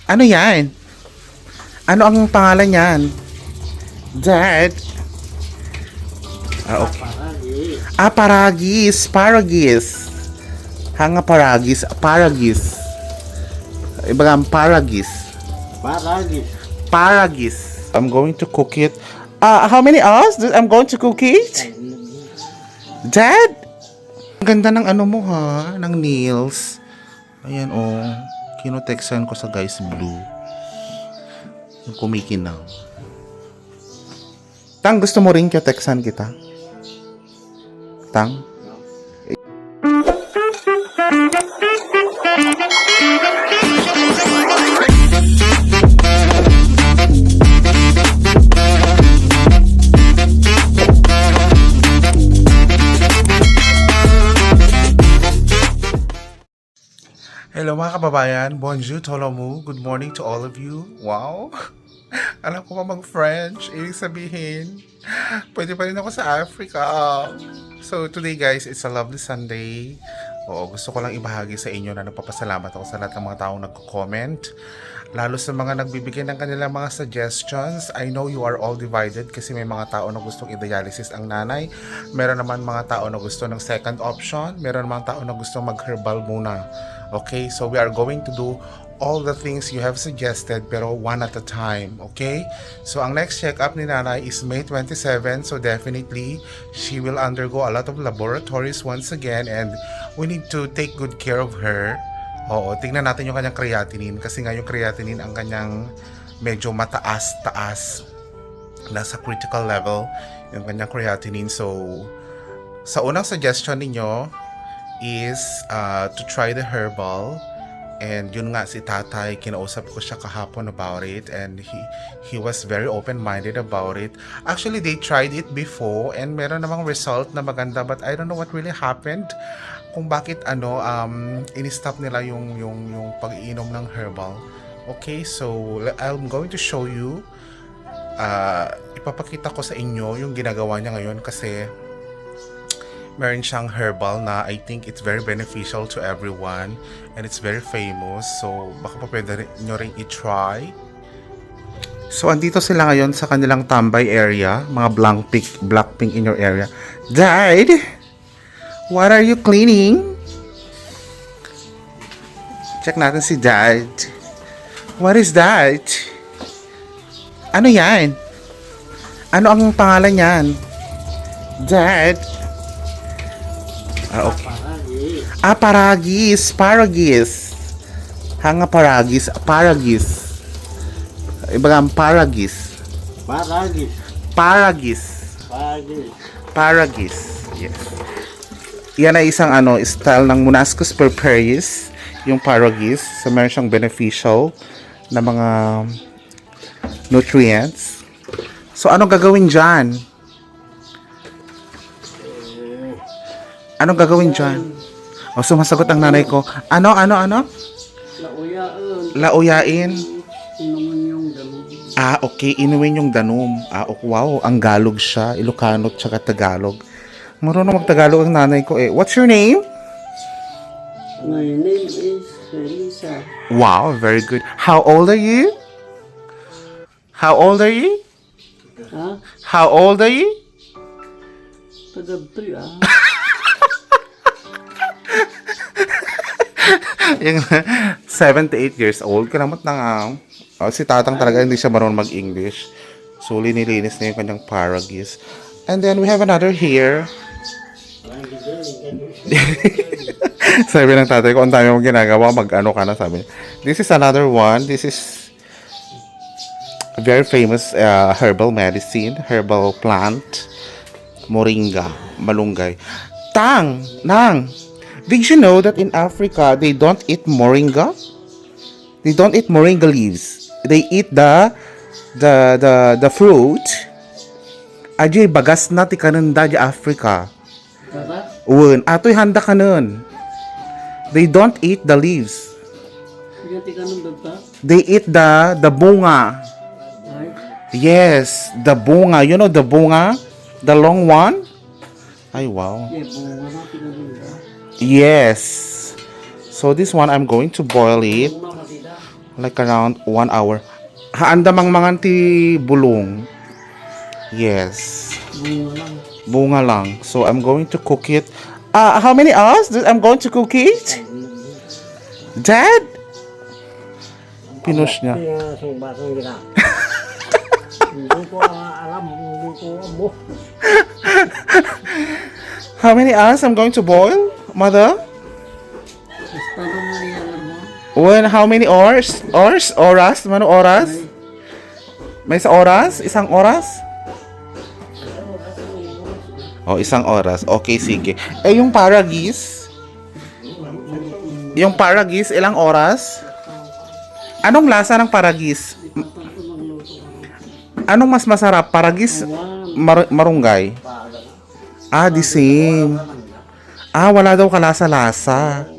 Ano yan? Ano ang pangalan yan? Dad? Okay. Paragis. Paragis. Hanga paragis. Paragis. Iba nga paragis. Paragis. Paragis. I'm going to cook it. How many hours I'm going to cook it? Dad? Ang ganda ng ano mo ha, ng nails. Ayan oh, kinotexan ko sa guys blue. Yung kumikinaw. Tang, gusto mo rin kitexan kita? Tang? Hello mga kababayan, bonjour, tolomu, good morning to all of you. Wow, alam ko pa mag-French, ibig sabihin, pwede pa rin ako sa Africa. So today guys, it's a lovely Sunday. Gusto ko lang ibahagi sa inyo na nagpapasalamat ako sa lahat ng mga taong nagko-comment. Lalo sa mga nagbibigay ng kanilang mga suggestions. I know you are all divided kasi may mga tao na gustong i-dialysis ang nanay. Meron naman mga tao na gusto ng second option. Meron naman tao na gusto mag-herbal muna. Okay, so we are going to do all the things you have suggested pero one at a time, okay? So ang next check-up ni nanay is May 27, so definitely she will undergo a lot of laboratories once again and we need to take good care of her. Tingnan natin yung kanyang creatinine kasi nga yung creatinine ang kanyang medyo mataas-taas. Nasa critical level yung kanyang creatinine. So sa unang suggestion ninyo is to try the herbal, and yun nga si tatay, kinausap ko siya kahapon about it and he was very open-minded about it. Actually they tried it before and meron namang result na maganda, but I don't know what really happened, kung bakit in-stop nila yung pag-iinom ng herbal. Okay, so I'm going to show you, ipapakita ko sa inyo yung ginagawa niya ngayon kasi meron siyang herbal na I think it's very beneficial to everyone and it's very famous. So, baka pa pwede nyo rin i-try. So, andito sila ngayon sa kanilang tambay area. Mga black pink in your area. Dad! What are you cleaning? Check natin si Dad. What is that? Ano yan? Ano ang pangalan yan? Dad? Okay. Paragis. Paragis. Hanga paragis. Paragis. Iba nga paragis. Paragis. Paragis. Paragis. Paragis. Yes. Yan ay isang style ng Monascus purpureus, yung paragis. So meron siyang beneficial na mga nutrients. So ano gagawin dyan? Anong gagawin dyan? Sumasagot ang nanay ko. Ano? Lauyain. Lauyain? Inumin yung damo. Okay. Inumin yung danom. Wow. Ang galog siya. Ilocano tsaka Tagalog. Marunong mag-Tagalog ang nanay ko eh. What's your name? My name is Lisa. Wow. Very good. How old are you? How old are you? Ha? How old are you? Taga-3 Yung 7 to 8 years old. Kalamot na nga. Si tatang talaga hindi siya marunong mag-English. So, linilinis na yung kanyang paragis. And then, we have another here. Sabi ng tatay ko, ang dami mong ginagawa, mag-ano ka na, sabi niya. This is another one. This is a very famous herbal medicine, herbal plant. Moringa, malunggay. Nang! Did you know that in Africa, they don't eat moringa? They don't eat moringa leaves. They eat the fruit. Aji bagas na ti kanon da di Africa. Un, atoy handa kanon. They don't eat the leaves. They eat the bunga. Yes, the bunga. You know the bunga? The long one? Ay, wow. Yes. So this one, I'm going to boil it. Like around 1 hour. Haanda mang mga ti bulong. Yes. Bunga lang. Bunga lang. So I'm going to cook it. How many hours I'm going to cook it? Dad? Pinush niya. Pinasong batang gina. Hindi ko alam, hindi ko amo. How many hours I'm going to boil, Mother? Basta naman yan mo. When, how many hours? Oras? Mano oras? May sa oras? Isang oras? Oh, isang oras. Okay, sige. Eh, yung paragis? Yung paragis, ilang oras? Anong lasa ng paragis? Anong mas masarap? Paragis? Marunggay? The same. Wala daw kalasa-lasa.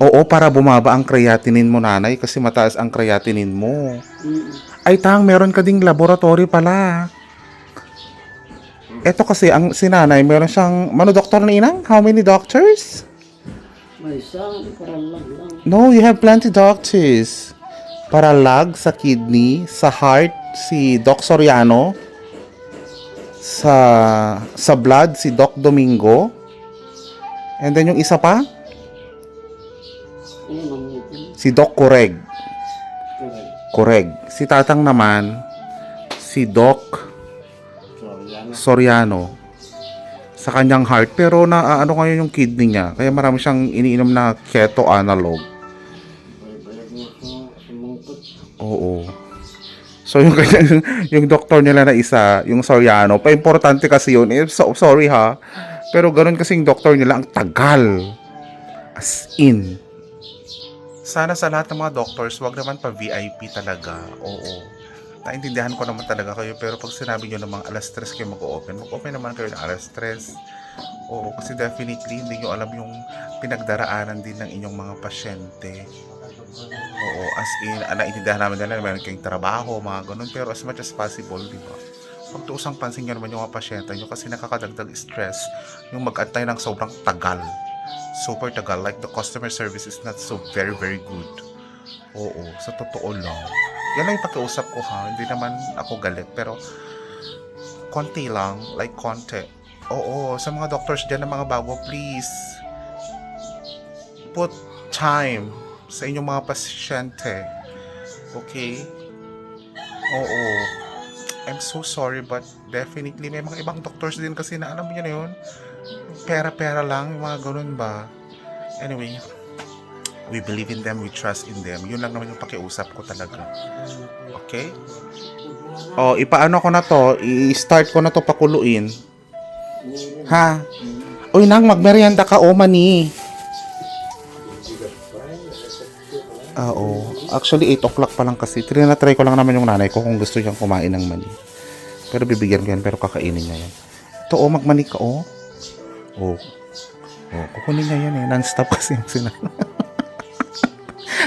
Oo, para bumaba ang creatinine mo, nanay, kasi mataas ang creatinine mo. Ay, meron ka ding laboratory pala. Eto kasi, ang sinanay, meron siyang, doktor na inang? How many doctors? May isang paralag lang. No, you have plenty doctors. Paralag sa kidney, sa heart, si Doc Soriano. Sa blood, si Doc Domingo. And then yung isa pa, si Doc Correg. Si tatang naman, si Doc Soriano. Sa kanyang heart. Pero ano ngayon yung kidney niya. Kaya marami siyang iniinom na keto analog. Oo. So yung doktor nila na isa, yung Soriano, pa-importante kasi yun. Sorry ha. Pero ganun kasing doktor nila, ang tagal. As in. Sana sa lahat ng mga doctors, wag naman pa VIP talaga. Oo. Naintindihan ko naman talaga kayo, pero pag sinabi nyo namang alas 3 kayo mag-open naman kayo ng alas 3. Oo, kasi definitely hindi nyo alam yung pinagdaraanan din ng inyong mga pasyente. Oo, as in, naintindihan namin nila na meron kayong trabaho, mga ganun, pero as much as possible, di ba? Pagtuusang pansin nyo naman yung mga pasyente nyo kasi nakakadagdag stress yung mag-antay ng sobrang tagal. Super tagal, like the customer service is not so very very good. Oo, sa totoo lang. Yan lang yung pakiusap ko ha, hindi naman ako galit, pero konti lang, like konti. Oo, sa mga doctors dyan na mga bago, please put time sa inyong mga pasyente. Okay? Oo. I'm so sorry, but definitely may mga ibang doctors din kasi na alam mo yun na yun, pera-pera lang, yung mga ganun ba. Anyway, we believe in them, we trust in them. Yun lang naman yung pakiusap ko talaga. Okay? Ipaano ko na to, i-start ko na to pakuluin. Ha? Uy, nang magmerienda ka, mani. Oo. Actually, 8 o'clock pa lang kasi. Try ko lang naman yung nanay ko kung gusto niyang kumain ng mani. Pero bibigyan ko yan, pero kakainin niya yan. Ito, magmani ka, kukunin niya yan eh. Non-stop kasi yung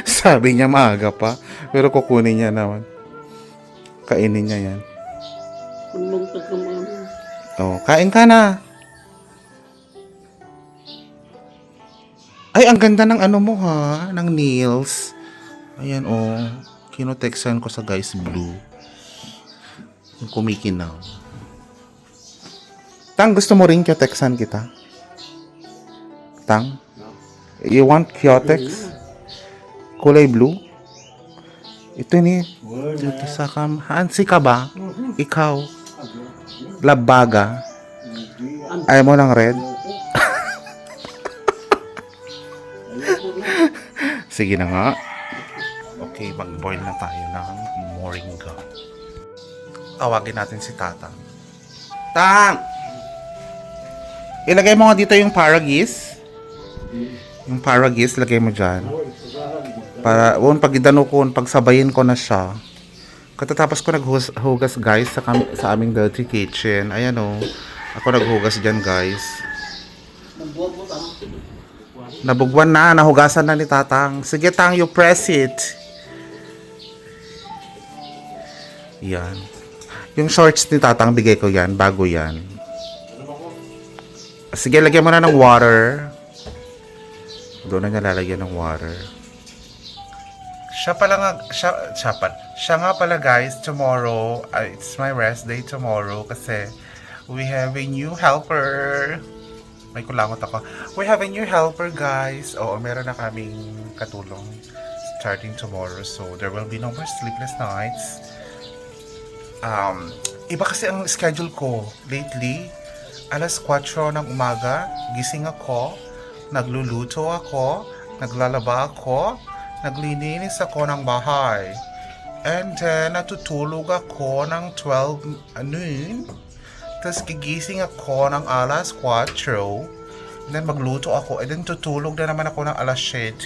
sabi niya maaga pa, pero kukunin niya naman. Kainin niya yan. Kain ka na. Ay, ang ganda ng ano mo ha, ng nails. Ayan kinotexan ko sa guys blue. Yung kumikinaw. Tang, gusto mo rin kotexan kita? Tang? You want Kyotex? Kulay blue? Ito ni. Ito sa Hansi ka ba? Ikaw? Labaga? Ayaw mo ng red? Sige na nga. Okay, mag-boil na tayo ng moringa. Tawagin natin si Tatang. Tang! Ilagay mo nga dito yung paragis. Yung paragis, lagay mo dyan. Para, pag idano ko, pagsabayin ko na siya. Katatapos ko naghugas guys sa aming dirty kitchen. Ayan ako naghugas dyan guys. Nabugwan na, nahugasan na ni Tatang. Sige Tang, you press it. Yan. Yung shorts ni Tatang, bigay ko yan, bago yan. Sige, lagyan mo na ng water. Doon na niya lalagyan ng water. Siya nga pala guys, tomorrow, it's my rest day tomorrow kasi we have a new helper. May kulangot ako. We have a new helper guys. Oo, meron na kaming katulong starting tomorrow. So, there will be no more sleepless nights. Iba kasi ang schedule ko lately. Alas 4 ng umaga, gising ako, nagluluto ako, naglalaba ako, naglilinis ako ng bahay. And then, natutulog ako ng 12 noon. Tapos gigising ako ng alas 4. And then, magluto ako. And then, tutulog na naman ako ng alas 7.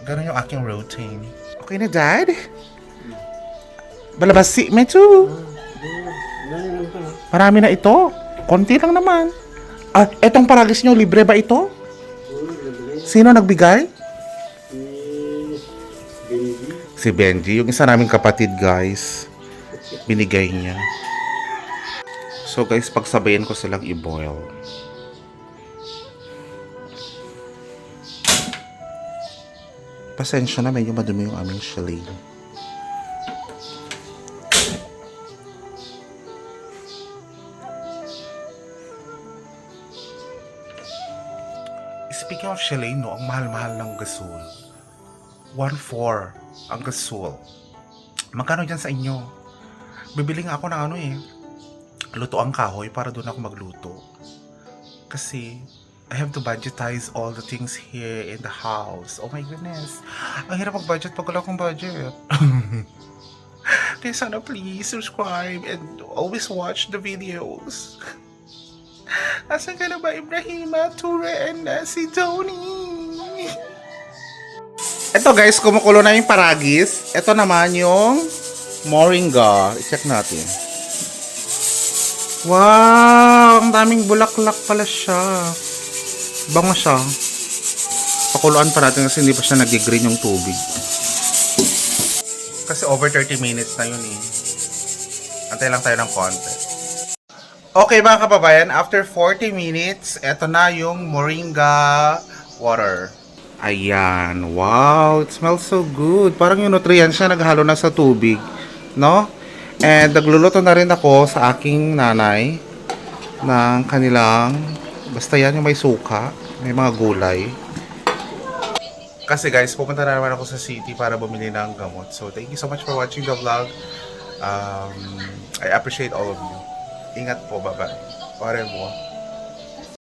Ganun yung aking routine. Okay na, Dad? Balabasi, medyo. Nalilang ka na. Marami na ito. Konti lang naman. Etong paragis nyo, libre ba ito? Libre. Sino nagbigay? Benji. Si Benji, yung isa naming kapatid, guys. Binigay niya. So, guys, pagsabayan ko silang i-boil. Pasensya na, medyo madumi yung aming chalet. Speaking of chalet, no, ang mahal-mahal ng gasol. 1.4 ang gasol. Magkano dyan sa inyo? Bibili nga ako ng luto ang kahoy para doon ako magluto. Kasi, I have to budgetize all the things here in the house. Oh my goodness. Ang hirap mag-budget pag wala akong budget. Kaya sana please subscribe and always watch the videos. Asan ka na ba, Ibrahima, Ture, and si Tony? Ito guys, kumukulo na yung paragis. Ito naman yung moringa. I-check natin. Wow! Ang daming bulaklak pala siya. Bango siya. Pakuluan pa natin kasi hindi pa siya nag-green yung tubig. Kasi over 30 minutes na yun eh. Antay lang tayo ng konti. Okay mga kababayan, after 40 minutes, eto na yung moringa water. Ayan, wow, it smells so good. Parang yung nutrients siya naghalo na sa tubig, no? And nagluluto na rin ako sa aking nanay ng kanilang, basta yan yung may suka, may mga gulay. Kasi guys, pupunta na naman ako sa city para bumili ng gamot. So thank you so much for watching the vlog. I appreciate all of you. Ingat po, bye-bye. Au revoir.